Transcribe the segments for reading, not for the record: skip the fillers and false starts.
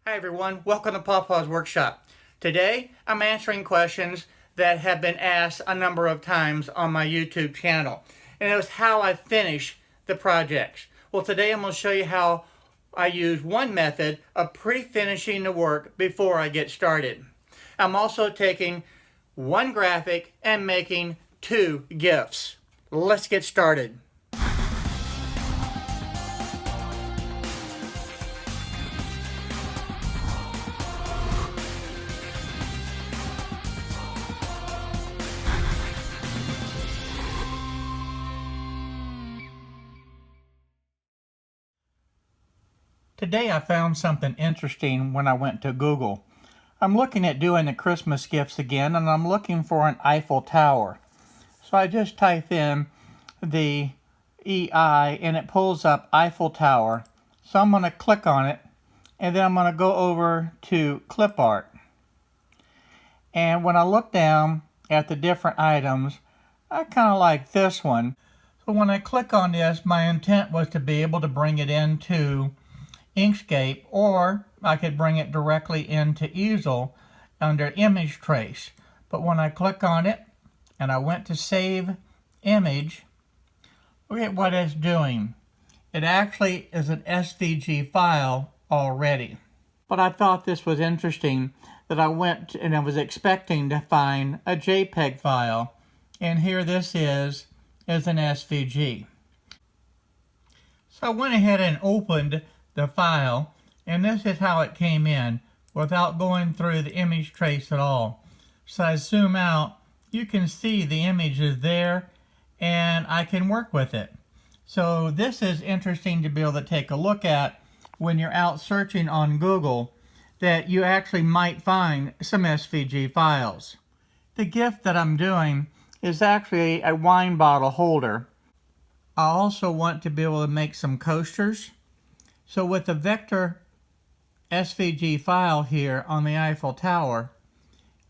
Hi everyone, welcome to Pawpaw's Workshop. Today I'm answering questions that have been asked a number of times on my YouTube channel. And it was how I finish the projects. Well, today I'm going to show you how I use one method of pre-finishing the work before I get started. I'm also taking one graphic and making two GIFs. Let's get started. Today I found something interesting when I went to Google. I'm looking at doing the Christmas gifts again, and I'm looking for an Eiffel Tower. So I just type in the EI and it pulls up Eiffel Tower. So I'm going to click on it, and then I'm going to go over to clip art. And when I look down at the different items, I kind of like this one. So when I click on this, my intent was to be able to bring it into Inkscape, or I could bring it directly into Easel under Image Trace. But when I click on it and I went to save image, look at what it's doing. It actually is an SVG file already. But I thought this was interesting that I went and I was expecting to find a JPEG file, and here this is an SVG. So I went ahead and opened the file, and this is how it came in without going through the image trace at all. So I zoom out, you can see the image is there and I can work with it. So this is interesting to be able to take a look at when you're out searching on Google, that you actually might find some SVG files. The gift that I'm doing is actually a wine bottle holder. I also want to be able to make some coasters. So with the vector SVG file here on the Eiffel Tower,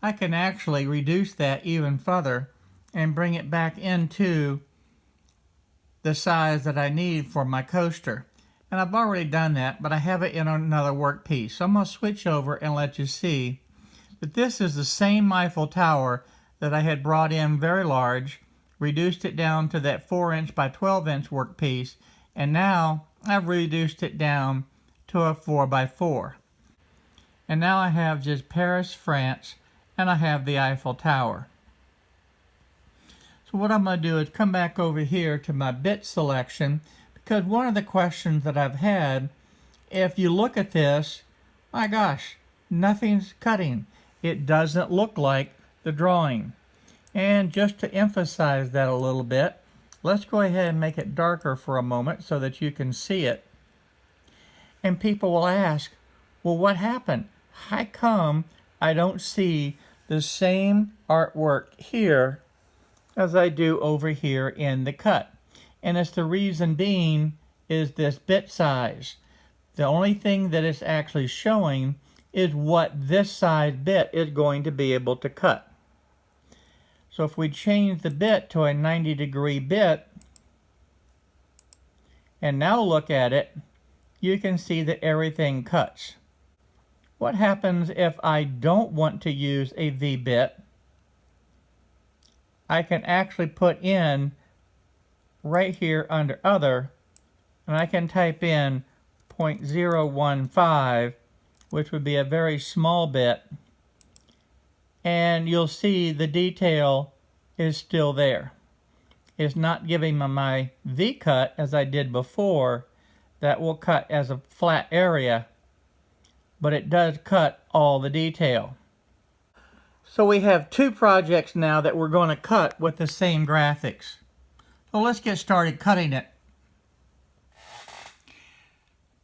I can actually reduce that even further and bring it back into the size that I need for my coaster. And I've already done that, but I have it in another work piece. So I'm going to switch over and let you see that this is the same Eiffel Tower that I had brought in very large, reduced it down to that 4" by 12" work piece, and now I've reduced it down to a 4x4. And now I have just Paris, France, and I have the Eiffel Tower. So what I'm going to do is come back over here to my bit selection, because one of the questions that I've had, if you look at this, my gosh, nothing's cutting. It doesn't look like the drawing. And just to emphasize that a little bit, let's go ahead and make it darker for a moment so that you can see it. And people will ask, well, what happened? How come I don't see the same artwork here as I do over here in the cut? And it's the reason being is this bit size. The only thing that it's actually showing is what this size bit is going to be able to cut. So if we change the bit to a 90-degree bit, and now look at it, you can see that everything cuts. What happens if I don't want to use a V-bit? I can actually put in right here under Other, and I can type in 0.015, which would be a very small bit, and you'll see the detail is still there. It's not giving me my V-cut as I did before. That will cut as a flat area, but it does cut all the detail. So we have two projects now that we're going to cut with the same graphics. So let's get started cutting it.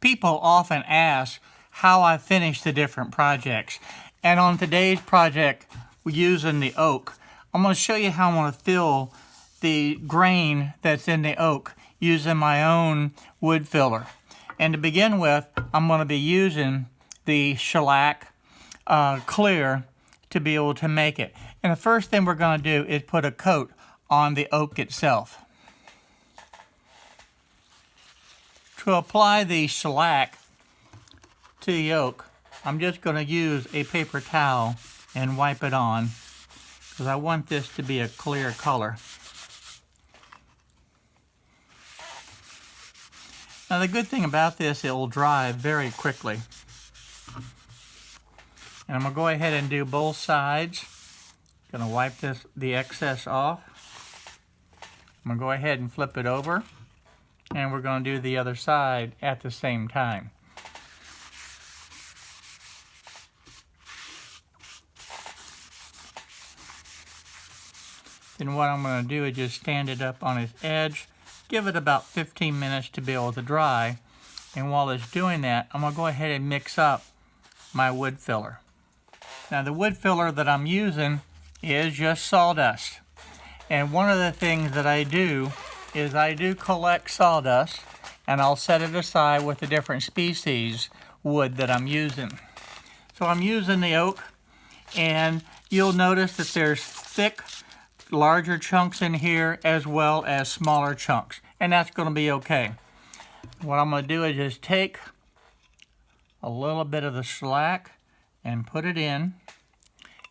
People often ask how I finish the different projects. And on today's project, we're using the oak. I'm going to show you how I'm going to fill the grain that's in the oak using my own wood filler. And to begin with, I'm going to be using the shellac clear to be able to make it. And the first thing we're going to do is put a coat on the oak itself. To apply the shellac to the oak, I'm just going to use a paper towel and wipe it on because I want this to be a clear color. Now the good thing about this, it will dry very quickly. And I'm going to go ahead and do both sides. Going to wipe the excess off. I'm going to go ahead and flip it over. And we're going to do the other side at the same time. Then what I'm going to do is just stand it up on its edge. Give it about 15 minutes to be able to dry. And while it's doing that, I'm going to go ahead and mix up my wood filler. Now the wood filler that I'm using is just sawdust. And one of the things that I do is I do collect sawdust and I'll set it aside with the different species wood that I'm using. So I'm using the oak, and you'll notice that there's thick, larger chunks in here as well as smaller chunks, and that's going to be okay. What I'm going to do is just take a little bit of the shellac and put it in,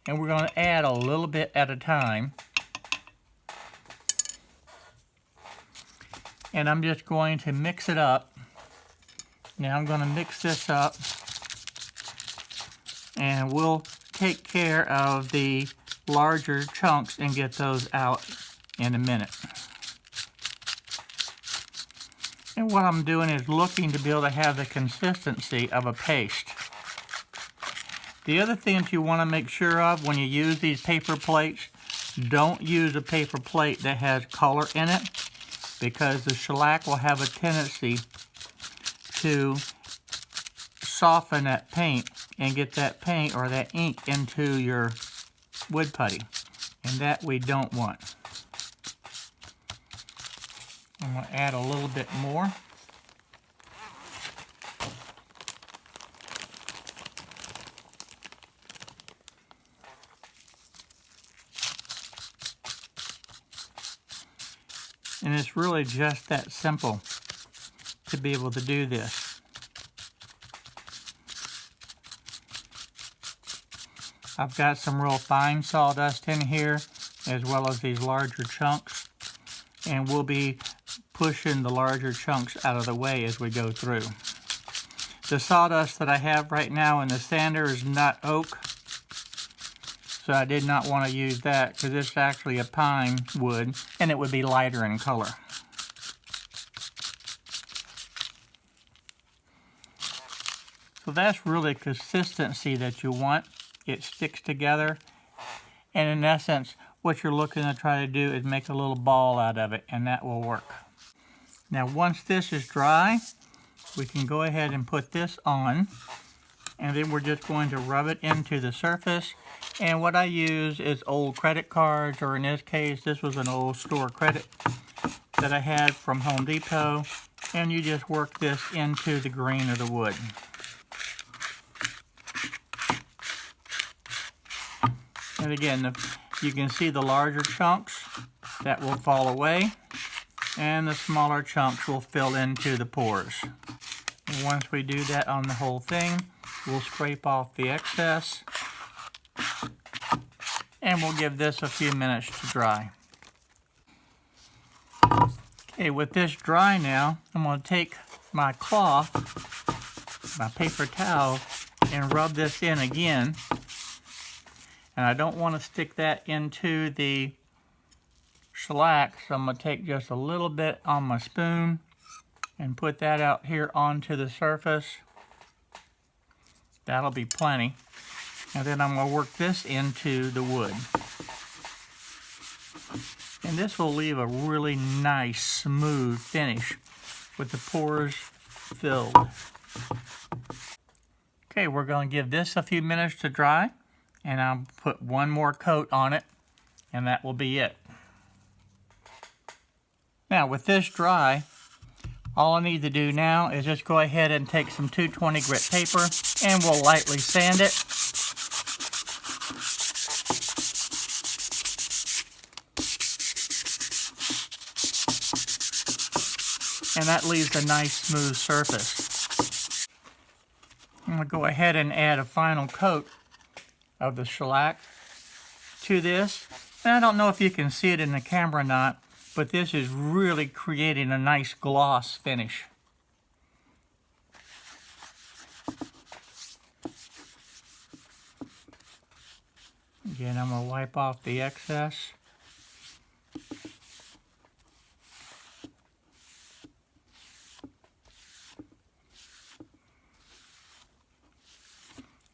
and we're going to add a little bit at a time. And I'm just going to mix it up. Now I'm going to mix this up, and we'll take care of the larger chunks and get those out in a minute. And what I'm doing is looking to be able to have the consistency of a paste. The other thing that you want to make sure of when you use these paper plates, don't use a paper plate that has color in it, because the shellac will have a tendency to soften that paint and get that paint or that ink into your wood putty, and that we don't want. I'm going to add a little bit more. And it's really just that simple to be able to do this. I've got some real fine sawdust in here, as well as these larger chunks, and we'll be pushing the larger chunks out of the way as we go through. The sawdust that I have right now in the sander is not oak, so I did not want to use that because it's actually a pine wood and it would be lighter in color. So that's really consistency that you want. It sticks together, and in essence what you're looking to try to do is make a little ball out of it, and that will work. Now once this is dry, we can go ahead and put this on, and then we're just going to rub it into the surface. And what I use is old credit cards, or in this case, this was an old store credit that I had from Home Depot, and you just work this into the grain of the wood. And again, you can see the larger chunks that will fall away, and the smaller chunks will fill into the pores. And once we do that on the whole thing, we'll scrape off the excess, and we'll give this a few minutes to dry. Okay, with this dry now, I'm going to take my cloth, my paper towel, and rub this in again. And I don't want to stick that into the shellac, so I'm going to take just a little bit on my spoon and put that out here onto the surface. That'll be plenty. And then I'm going to work this into the wood. And this will leave a really nice, smooth finish with the pores filled. Okay, we're going to give this a few minutes to dry, and I'll put one more coat on it, and that will be it. Now, with this dry, all I need to do now is just go ahead and take some 220 grit paper, and we'll lightly sand it. And that leaves a nice smooth surface. I'm going to go ahead and add a final coat of the shellac to this. And I don't know if you can see it in the camera or not, but this is really creating a nice gloss finish. Again, I'm going to wipe off the excess.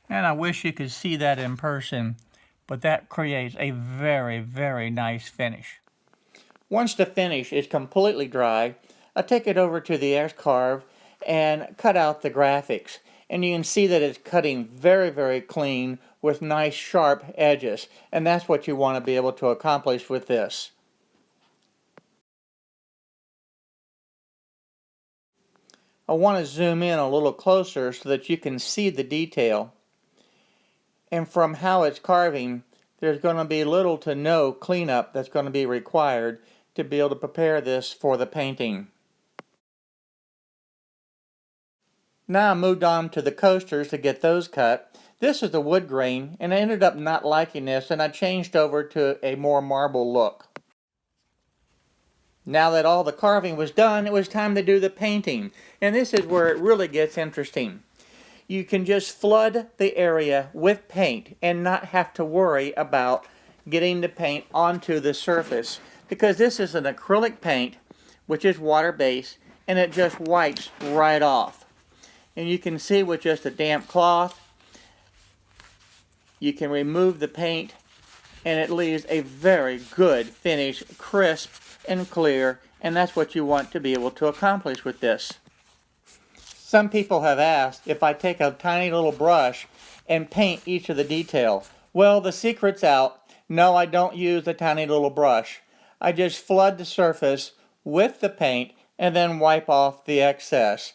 And I wish you could see that in person, but that creates a very, very nice finish. Once the finish is completely dry, I take it over to the X-Carve and cut out the graphics. And you can see that it's cutting very, very clean with nice sharp edges. And that's what you want to be able to accomplish with this. I want to zoom in a little closer so that you can see the detail. And from how it's carving, there's going to be little to no cleanup that's going to be required to be able to prepare this for the painting. Now I moved on to the coasters to get those cut. This is the wood grain, and I ended up not liking this, and I changed over to a more marble look. Now that all the carving was done, it was time to do the painting. And this is where it really gets interesting. You can just flood the area with paint and not have to worry about getting the paint onto the surface, because this is an acrylic paint, which is water-based, and it just wipes right off. And you can see with just a damp cloth, you can remove the paint and it leaves a very good finish, crisp and clear, and that's what you want to be able to accomplish with this. Some people have asked if I take a tiny little brush and paint each of the detail. Well, the secret's out. No, I don't use a tiny little brush. I just flood the surface with the paint and then wipe off the excess.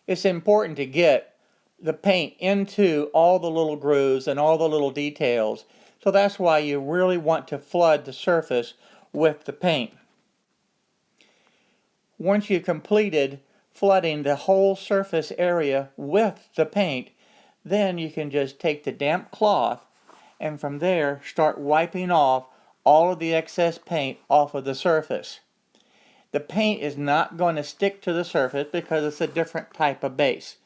It's important to get the paint into all the little grooves and all the little details. So that's why you really want to flood the surface with the paint. Once you've completed flooding the whole surface area with the paint, then you can just take the damp cloth and from there start wiping off all of the excess paint off of the surface. The paint is not going to stick to the surface because it's a different type of base.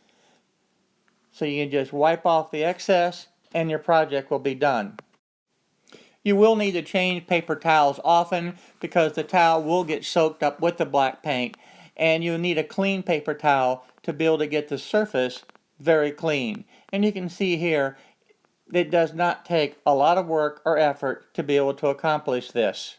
So you can just wipe off the excess and your project will be done. You will need to change paper towels often because the towel will get soaked up with the black paint, and you'll need a clean paper towel to be able to get the surface very clean. And you can see here, it does not take a lot of work or effort to be able to accomplish this.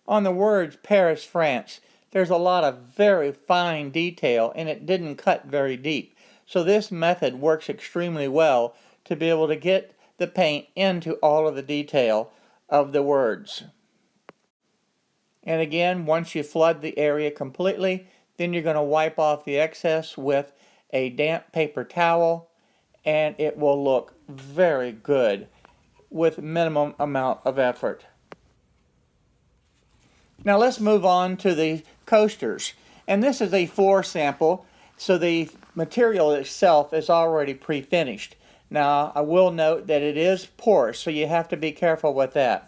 On the words Paris, France, there's a lot of very fine detail and it didn't cut very deep. So this method works extremely well to be able to get the paint into all of the detail of the words. And again, once you flood the area completely, then you're going to wipe off the excess with a damp paper towel and it will look very good with minimum amount of effort. Now let's move on to the coasters. And this is a floor sample, so the material itself is already pre-finished. Now I will note that it is porous, so you have to be careful with that.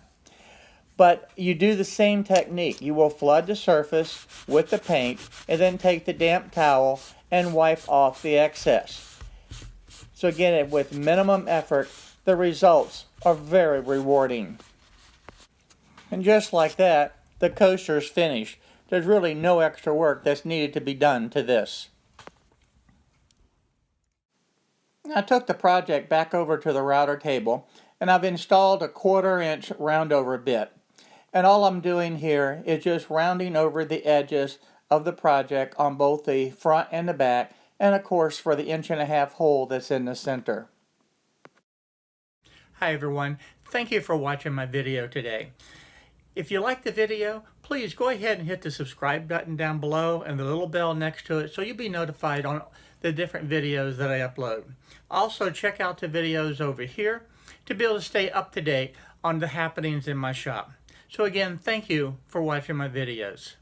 But you do the same technique. You will flood the surface with the paint and then take the damp towel and wipe off the excess. So again, with minimum effort, the results are very rewarding. And just like that, the coaster is finished. There's really no extra work that's needed to be done to this. I took the project back over to the router table and I've installed a 1/4 inch round over bit. And all I'm doing here is just rounding over the edges of the project on both the front and the back, and of course for the 1.5 inch hole that's in the center. Hi everyone, thank you for watching my video today. If you like the video, please go ahead and hit the subscribe button down below and the little bell next to it so you'll be notified on the different videos that I upload. Also check out the videos over here to be able to stay up to date on the happenings in my shop. So again, thank you for watching my videos.